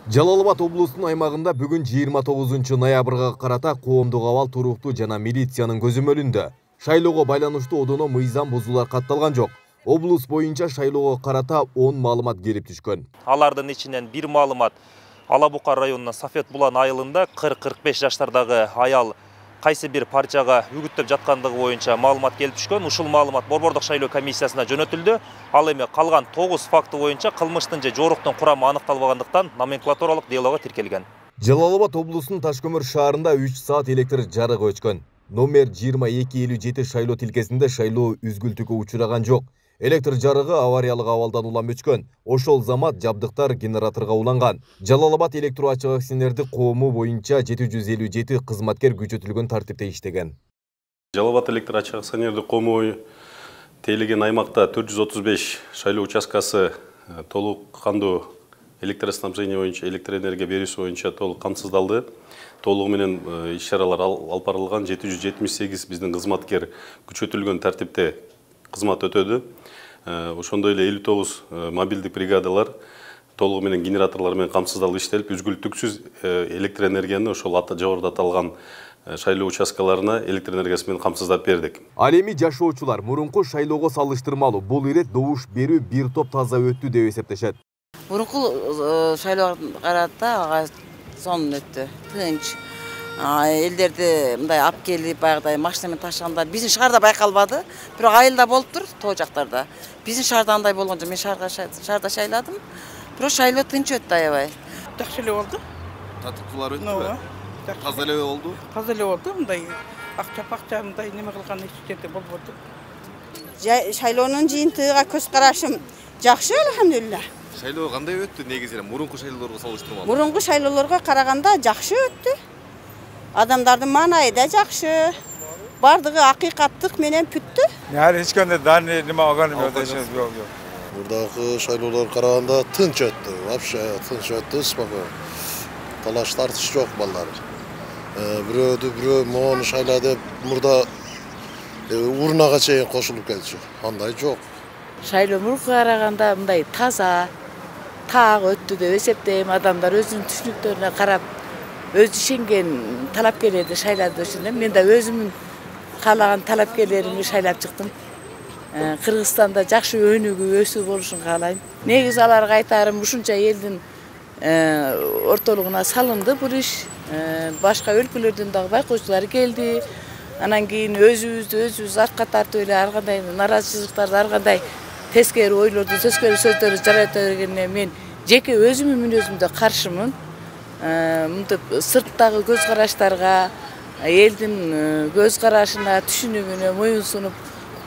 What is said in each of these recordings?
Жалал Абад облусунун аймагында бүгүн 29 ноябрга карата коомдук абал туруктуу жана милициянын көзөмөлүндө шайлоого байланыштуу одоно мыйзам бузуулар катталган жок. Облус боюнча шайлоого карата 10 маалымат келип түшкөн. Алардын ичинен бир маалымат Ала Бука районунун Сафет Булан айылында 40-45 жаштардагы аял кайсы бир партияга үгүттөп жаткандыгы боюнча маалымат келип түшкөн. Ушул маалымат Борбордук шайлоо комиссиясына жөнөтүлдү. Ал эми калган 9 факты боюнча кылмыштын же жоруктун курамы аныкталбагандыктан номенклатуралык делого тиркелген. Жалал Абад облусунун Ташкөмүр шаарында 3 саат электр жарыгы өчкөн. Номер 2257 шайлоо тилкесинде шайлоо үзгүлтүүгө учураган жок. Электр жарыгы авариялык абалдан улам өчкөн. Ошол замат жабдыктар генераторго уланган. Жалал Абад электро ачык акционердик коому боюнча 757 кызматкер күчөтүлгөн тартипте иштеген. Жалал Абад электро ачык акционердик коому тейлеген аймакта 435 шайлоо участкасы толук кандуу электроснабжение боюнча, электроэнергия берүүсү боюнча толук камсыздалды. Толугу менен иш-чаралар алып барылган. 778 биздин кызматкер күчөтүлгөн тартипте кызмат өтөдү. Ошондой эле 59 мобилдик бригадалар толугу менен генераторлор менен камсыздалып иштелип, үзгүлтүксүз электроэнергияны ошол жогоруда аталган шайлоо участкаларына электроэнергиясы менен камсыздап бердик. Ал эми жашоочулар мурунку шайлоого салыштырмалуу бул ирет добуш берүү бир топ таза өттү деп эсептешет. Мурунку шайлоого карата сонун өттү, тынч. Элдерди мындай алып келип, баягыдай машина менен ташыганда биздин шаарда байкалбады. Бирок айылда болуптур, тоо жактарда. Биздин шаарда андай болгон жок. Мен шаарда шайладым. Бирок шайлоо тынч өттү аябай. Жакшы эле болду. Татыктуулар өттүбү? Таза эле болду? Таза эле болду. Мындай акча мындай неме кылган эч жерде болбоду. Шайлоонун жыйынтыгына көз карашым жакшы, алхамдулилла. Шайлоо кандай өттү негизи мурунку шайлоолорго салыштырмалуу? Мурунку шайлоолорго караганда жакшы өттү. Адамдардын маанайы да жакшы. Бардыгы акыйкаттык менен бүттү. Yani hiç kende dani nima olgan yok. Buradaki şaylolar kararında tınç öttü. Вообще tınç öttü. Spokojno. Talaş tartış yok ballar. Biri moğun şayladı. Burada urnaga çeyin koşulup geldi. Anday yok. Шайлоо мурунку караганда мындай таза, так өттү деп эсептейм. Адамдар өзүнүн түшүнүктөрүнө карап, өзү ишенген талапкерлерди шайлады ошондо. Мен да өзүмүн каалаган талапкерлеримди шайлап чыктым. Кыргызстанда жакшы өнүгүү, өсүү болушун каалайм. Негизи аларга айтарым, ушунча элдин ортолугуна салынды бул иш. Башка өлкөлөрдөн дагы байкоочулар келди. Анан кийин өзүбүздү артка тартып эле ар кандай наразычылыктарды, ар кандай тескери ойлорду, тескери сөздөрдү жарата бергенине мен жеке өзүмдүн мүнөзүмдө каршымын. Мынтип сырттагы көз караштарга, элдин көз карашына, түшүнүгүнө моюн сунуп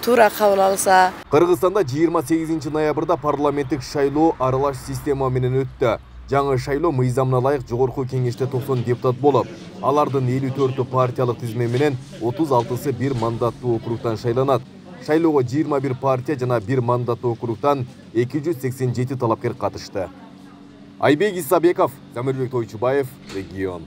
туура кабыл алса. Кыргызстанда 28 ноябрда парламенттик шайлоо аралаш система менен өттү. Жаңы шайлоо мыйзамына ылайык жогорку кеңеште 90 депутат болуп, алардын 54-ü партиялык тизме менен 36-сы бир мандаттуу округтан шайланат. Шайлоого 21 партия жана бир мандаттуу округтан 287 талапкер катышты. Айбек Исабеков, Замирбек Тойчубаев, Регион.